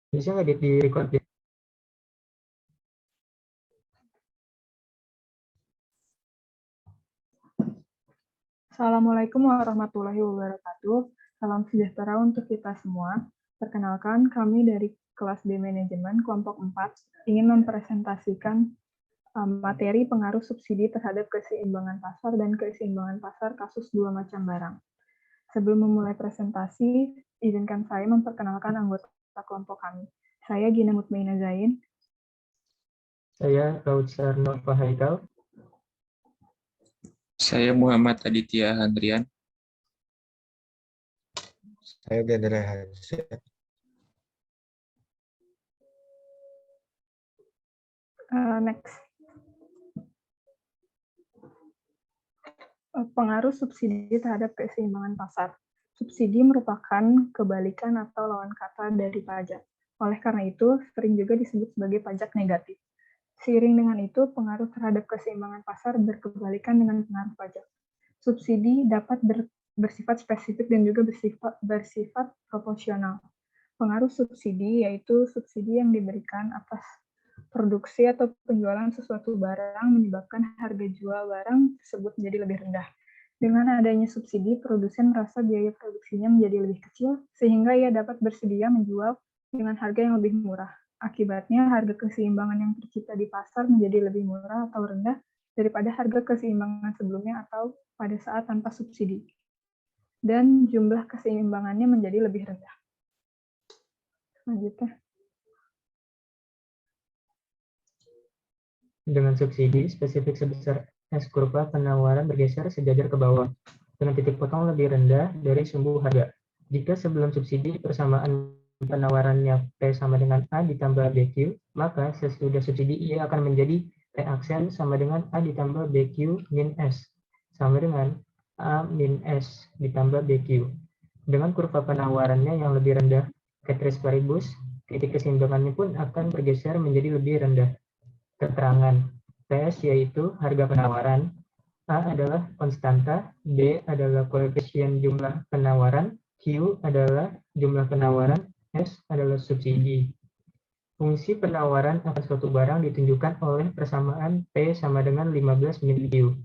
Bisa nggak di-record? Assalamualaikum warahmatullahi wabarakatuh. Salam sejahtera untuk kita semua. Perkenalkan, kami dari kelas B Manajemen kelompok 4 ingin mempresentasikan materi pengaruh subsidi terhadap keseimbangan pasar dan keseimbangan pasar kasus dua macam barang. Sebelum memulai presentasi, izinkan saya memperkenalkan anggota kelompok kami. Saya Gina Mutmainah Zain. Saya Kautsar Nova Haikal. Saya Muhammad Aditya Handrian. Saya Gendra Hansyah. Next. Pengaruh subsidi terhadap keseimbangan pasar. Subsidi merupakan kebalikan atau lawan kata dari pajak. Oleh karena itu, sering juga disebut sebagai pajak negatif. Seiring dengan itu, pengaruh terhadap keseimbangan pasar berkebalikan dengan pengaruh pajak. Subsidi dapat bersifat spesifik dan juga bersifat proporsional. Pengaruh subsidi yaitu subsidi yang diberikan atas produksi atau penjualan sesuatu barang menyebabkan harga jual barang tersebut menjadi lebih rendah. Dengan adanya subsidi, produsen merasa biaya produksinya menjadi lebih kecil, sehingga ia dapat bersedia menjual dengan harga yang lebih murah. Akibatnya, harga keseimbangan yang tercipta di pasar menjadi lebih murah atau rendah daripada harga keseimbangan sebelumnya atau pada saat tanpa subsidi. Dan jumlah keseimbangannya menjadi lebih rendah. Selanjutnya. Dengan subsidi, spesifik sebesar S kurva penawaran bergeser sejajar ke bawah, dengan titik potong lebih rendah dari sumbu harga. Jika sebelum subsidi persamaan penawarannya P sama dengan A ditambah BQ, maka sesudah subsidi ia akan menjadi P aksen sama dengan A ditambah BQ min S, sama dengan A min S ditambah BQ. Dengan kurva penawarannya yang lebih rendah, ceteris paribus, titik keseimbangannya pun akan bergeser menjadi lebih rendah. Keterangan PS yaitu harga penawaran, A adalah konstanta, B adalah koefisien jumlah penawaran, Q adalah jumlah penawaran, S adalah subsidi. Fungsi penawaran akan suatu barang ditunjukkan oleh persamaan P sama dengan 15 min Q,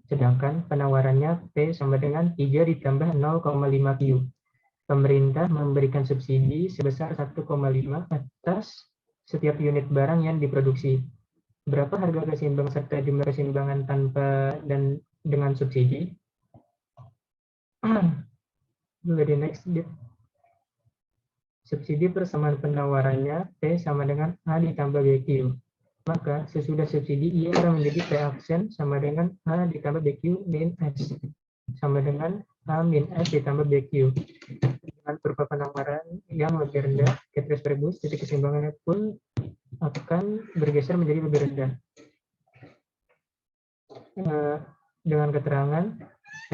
sedangkan penawarannya P sama dengan 3 ditambah 0,5 Q. Pemerintah memberikan subsidi sebesar 1,5 atas setiap unit barang yang diproduksi. Berapa harga keseimbangan serta jumlah keseimbangan tanpa dan dengan subsidi? Jadi next, subsidi persamaan penawarannya P sama dengan A ditambah BQ. Maka sesudah subsidi ia akan menjadi P aksen sama dengan A ditambah BQ min S sama dengan A min S ditambah BQ. Dengan kurva penawaran yang lebih rendah, ceteris paribus, titik keseimbangannya pun akan bergeser menjadi lebih rendah. Dengan keterangan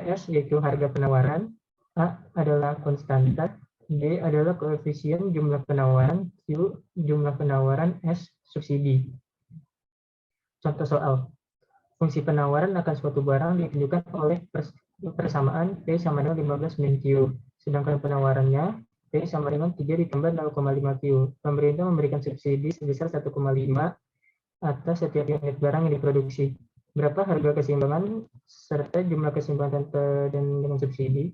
PS yaitu harga penawaran, A adalah konstanta, B adalah koefisien jumlah penawaran, Q jumlah penawaran, S subsidi. Contoh soal, fungsi penawaran akan suatu barang ditunjukkan oleh persamaan P sama dengan 15 min Q, sedangkan penawarannya P sama dengan 3 ditambah 0,5 Q. Pemerintah memberikan subsidi sebesar 1,5 atas setiap unit barang yang diproduksi. Berapa harga keseimbangan serta jumlah keseimbangan tanpa dan dengan subsidi?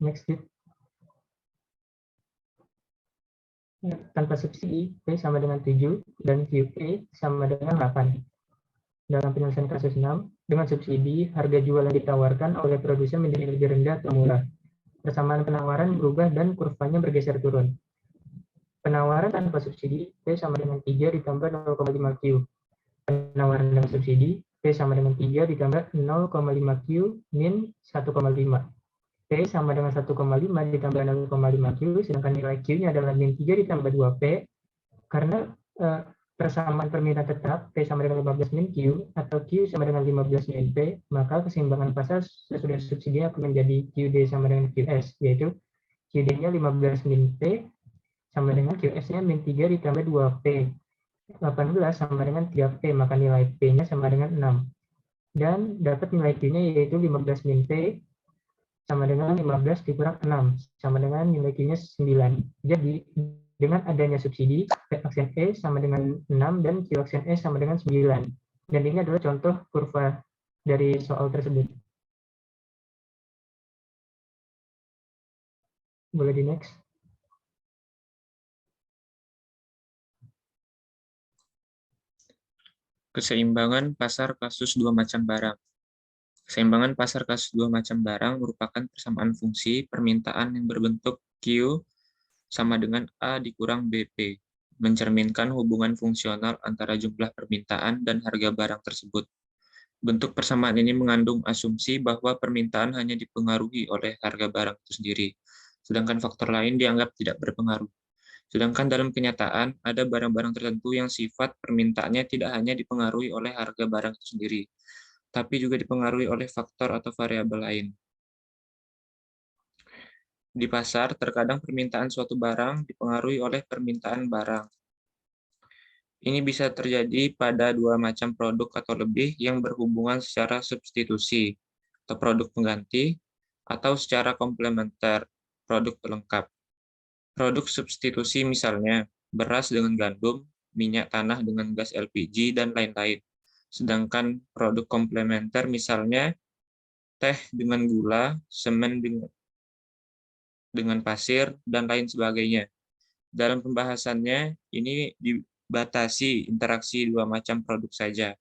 Next, tanpa subsidi P sama dengan 7 dan QP sama dengan 8. Dalam penyelesaian kasus 6, dengan subsidi harga jual yang ditawarkan oleh produsen menjadi lebih rendah atau murah. Persamaan penawaran berubah dan kurvanya bergeser turun. Penawaran tanpa subsidi P sama dengan 3 ditambah 0,5 Q. Penawaran dengan subsidi P sama dengan 3 ditambah 0,5 Q min 1,5. P sama dengan 1,5 ditambah 0,5 Q, sedangkan nilai Q-nya adalah min 3 ditambah 2P. Karena persamaan permintaan tetap P sama dengan 15 min Q atau Q sama dengan 15 min P, maka keseimbangan pasar sesudah subsidi akan menjadi QD sama dengan QS, yaitu QD-nya 15 min P sama dengan QS-nya min 3 ditambah 2P. 18 sama dengan 3P, maka nilai P-nya sama dengan 6. Dan dapat nilai Q-nya yaitu 15 min P sama dengan 15 dikurang 6, sama dengan nilai Q-nya 9. Jadi, dengan adanya subsidi, P aksen E sama dengan 6 dan Q aksen E sama dengan 9. Dan ini adalah contoh kurva dari soal tersebut. Boleh di next. Keseimbangan pasar kasus dua macam barang. Keseimbangan pasar kasus dua macam barang merupakan persamaan fungsi permintaan yang berbentuk Q sama dengan A dikurang BP, mencerminkan hubungan fungsional antara jumlah permintaan dan harga barang tersebut. Bentuk persamaan ini mengandung asumsi bahwa permintaan hanya dipengaruhi oleh harga barang itu sendiri, sedangkan faktor lain dianggap tidak berpengaruh. Sedangkan dalam kenyataan, ada barang-barang tertentu yang sifat permintaannya tidak hanya dipengaruhi oleh harga barang itu sendiri, tapi juga dipengaruhi oleh faktor atau variabel lain. Di pasar, terkadang permintaan suatu barang dipengaruhi oleh permintaan barang. Ini bisa terjadi pada dua macam produk atau lebih yang berhubungan secara substitusi atau produk pengganti, atau secara komplementer, produk pelengkap. Produk substitusi misalnya beras dengan gandum, minyak tanah dengan gas LPG, dan lain-lain. Sedangkan produk komplementer misalnya teh dengan gula, semen dengan pasir, dan lain sebagainya. Dalam pembahasannya, ini dibatasi interaksi dua macam produk saja.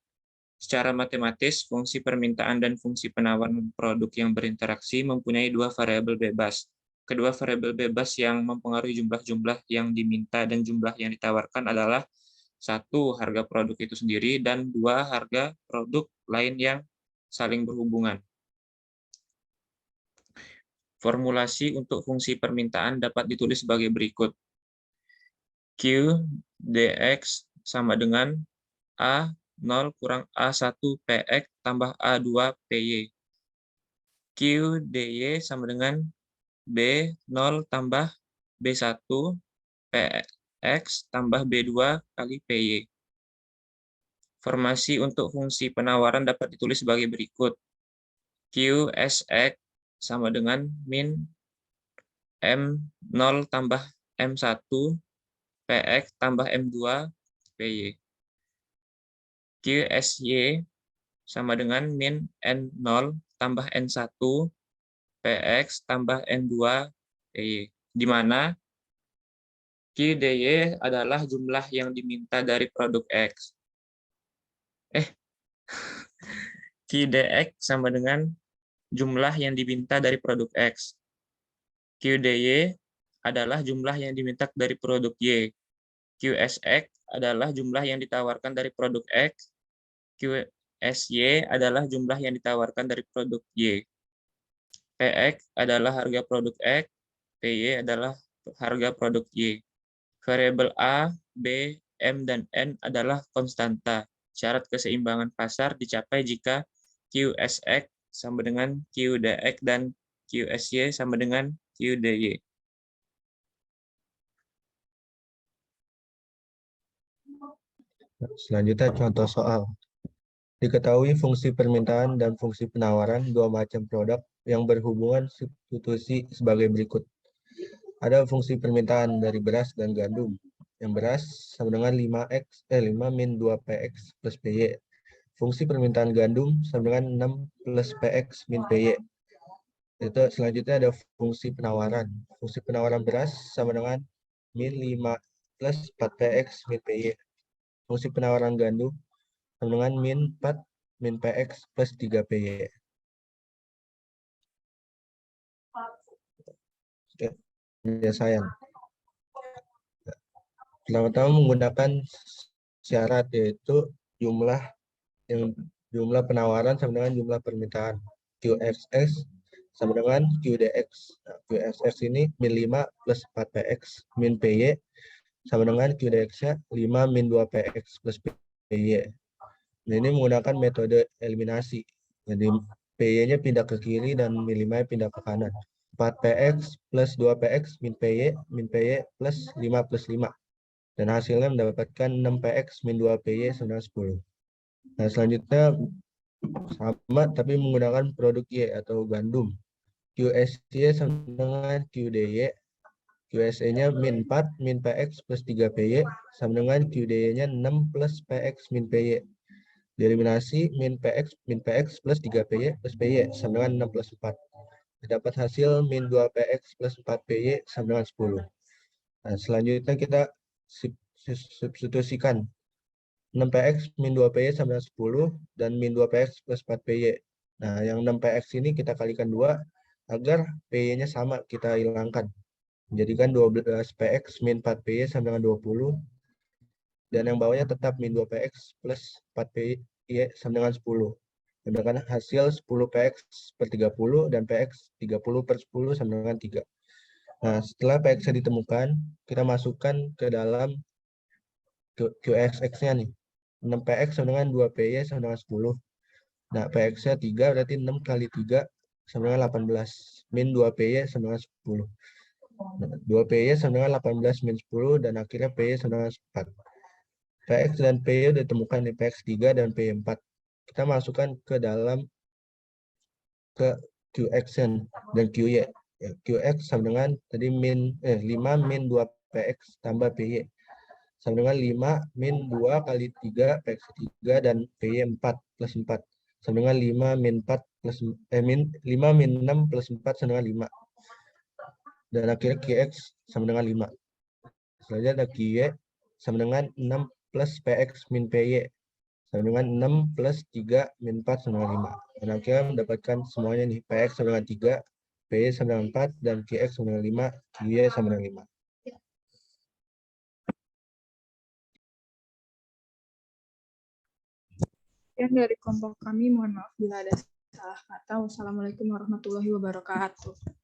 Secara matematis, fungsi permintaan dan fungsi penawaran produk yang berinteraksi mempunyai dua variabel bebas. Kedua variabel bebas yang mempengaruhi jumlah-jumlah yang diminta dan jumlah yang ditawarkan adalah satu, harga produk itu sendiri, dan dua, harga produk lain yang saling berhubungan. Formulasi untuk fungsi permintaan dapat ditulis sebagai berikut. Q dx sama dengan A0 kurang A1 PX tambah A2 PY. Q dy sama dengan B0 tambah B1 PX tambah B2 kali PY. Formasi untuk fungsi penawaran dapat ditulis sebagai berikut. QSX sama dengan min M0 tambah M1 PX tambah M2 PY. QSY sama dengan min N0 tambah N1 PX tambah N2 PY, di mana QDY adalah jumlah yang diminta dari produk X. QDX sama dengan jumlah yang diminta dari produk X. QDY adalah jumlah yang diminta dari produk Y. QSX adalah jumlah yang ditawarkan dari produk X. QSY adalah jumlah yang ditawarkan dari produk Y. PX adalah harga produk X, PY adalah harga produk Y. Variabel A, B, M, dan N adalah konstanta. Syarat keseimbangan pasar dicapai jika QSX sama dengan QDX dan QSY sama dengan QDY. Selanjutnya contoh soal. Diketahui fungsi permintaan dan fungsi penawaran dua macam produk yang berhubungan substitusi sebagai berikut. Ada fungsi permintaan dari beras dan gandum. Yang beras sama dengan 5 min 2px plus py. Fungsi permintaan gandum sama dengan 6 plus px min py. Itu selanjutnya ada fungsi penawaran. Fungsi penawaran beras sama dengan min 5 plus 4px min py. Fungsi penawaran gandum sama dengan min 4 min px plus 3py. Penyelesaian. Pertama-tama menggunakan syarat yaitu jumlah penawaran sama dengan jumlah permintaan. QXX sama dengan QDX. Nah, QXX ini min 5 plus 4px min py sama dengan QDX-nya 5 min 2px plus py. Nah, ini menggunakan metode eliminasi. Jadi py-nya pindah ke kiri dan min 5-nya pindah ke kanan. 4px plus 2px min py plus 5 plus 5. Dan hasilnya mendapatkan 6px min 2py sama dengan 10. Nah, selanjutnya sama tapi menggunakan produk Y atau gandum. QSY sama dengan QDY. QSY-nya min 4 min PX plus 3PY sama dengan QDY-nya 6 plus PX min PY. Dieliminasi min PX plus 3PY plus PY sama dengan 6 plus 4. Dapat hasil min 2PX plus 4PY sama dengan 10. Nah, selanjutnya kita substitusikan 6PX min 2PY sama dengan 10 dan min 2PX plus 4PY. Nah, yang 6PX ini kita kalikan 2 agar PY-nya sama, kita hilangkan. Menjadikan 12PX min 4PY sama dengan 20. Dan yang bawahnya tetap min 2PX plus 4PY sama dengan 10. Mendapatkan hasil 10PX per 30 dan PX 30 per 10 sama dengan 3. Nah, setelah PX-nya ditemukan, kita masukkan ke dalam QXX-nya nih. 6PX sama dengan 2PY sama dengan 10. Nah, PX-nya 3 berarti 6 kali 3 sama dengan 18. Min 2PY sama dengan 10. 2PY sama dengan 18 min 10 dan akhirnya PY sama dengan 4. PX dan PY ditemukan di PX 3 dan PY 4. Kita masukkan ke dalam QX dan QY. Ya, QX sama dengan tadi 5 min 2 PX tambah PY. Sama dengan 5 min 2 kali 3 PX 3 dan PY 4 plus 4. Sama dengan 5 min 4 plus 5 min 6 plus 4 sama dengan 5. Dan akhirnya QX sama dengan 5. Selanjutnya ada QY sama dengan 6 plus PX min PY. Sama dengan 6 plus 3 min 4 sama dengan 5. Dan akhirnya mendapatkan semuanya nih. PX sama dengan 3, PY sama dengan 4, dan QX sama dengan 5, QY sama dengan 5. Sekian dari kelompok kami, mohon maaf bila ada salah kata. Wassalamualaikum warahmatullahi wabarakatuh.